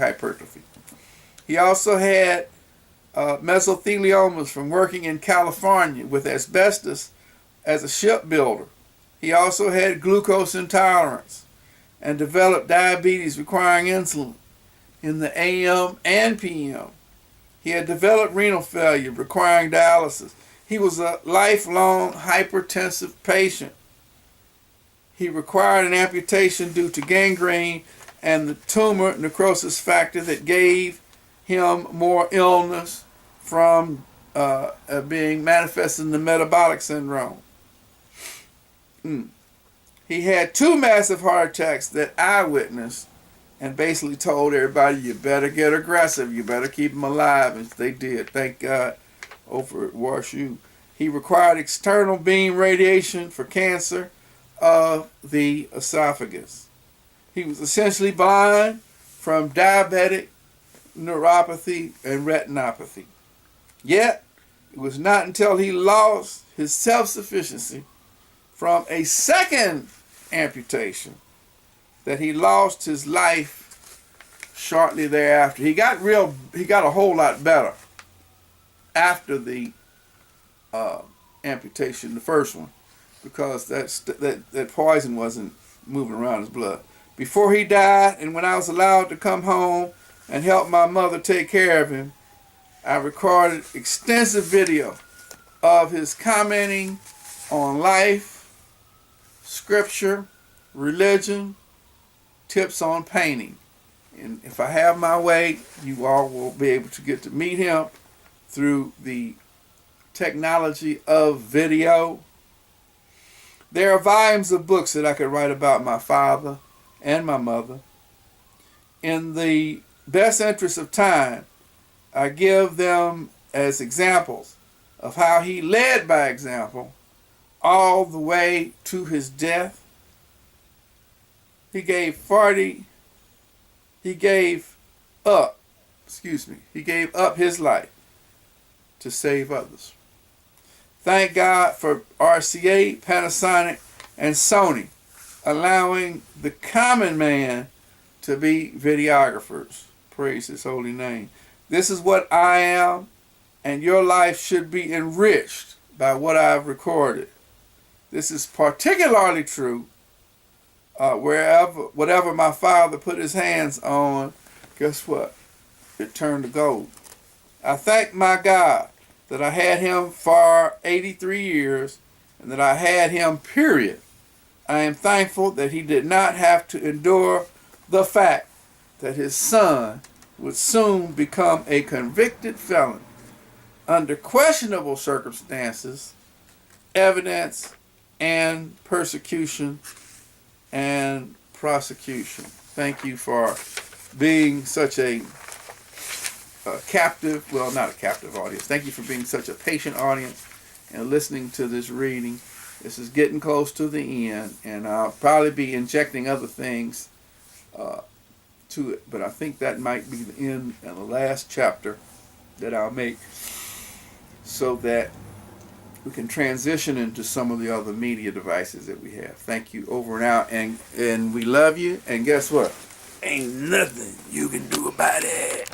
hypertrophy. He also had mesotheliomas from working in California with asbestos as a shipbuilder. He also had glucose intolerance and developed diabetes requiring insulin in the AM and PM. He had developed renal failure requiring dialysis. He was a lifelong hypertensive patient. He required an amputation due to gangrene and the tumor necrosis factor that gave him more illness from being manifested in the metabolic syndrome. He had 2 massive heart attacks that I witnessed and basically told everybody, you better get aggressive, you better keep him alive, and they did, thank God, over at WashU. He required external beam radiation for cancer of the esophagus. He was essentially blind from diabetic neuropathy and retinopathy. Yet, it was not until he lost his self-sufficiency from a second amputation that he lost his life shortly thereafter. He got a whole lot better after the amputation, the first one, because that poison wasn't moving around his blood. Before he died, and when I was allowed to come home and help my mother take care of him, I recorded extensive video of his commenting on life, scripture, religion, tips on painting. And if I have my way, you all will be able to get to meet him through the technology of video. There are volumes of books that I could write about my father and my mother. In the best interest of time, I give them as examples of how he led by example all the way to his death. He gave up his life to save others. Thank God for RCA, Panasonic, and Sony allowing the common man to be videographers. Praise his holy name. This is what I am, and your life should be enriched by what I've recorded. This is particularly true whatever my father put his hands on, guess what? It turned to gold. I thank my God that I had him for 83 years and that I had him, period. I am thankful that he did not have to endure the fact that his son would soon become a convicted felon under questionable circumstances, evidence, and persecution and prosecution. Thank you for being such a captive, well, not a captive audience. Thank you for being such a patient audience and listening to this reading. This is getting close to the end, and I'll probably be injecting other things to it, but I think that might be the end and the last chapter that I'll make so that we can transition into some of the other media devices that we have. Thank you, over and out, and we love you, and guess what? Ain't nothing you can do about it.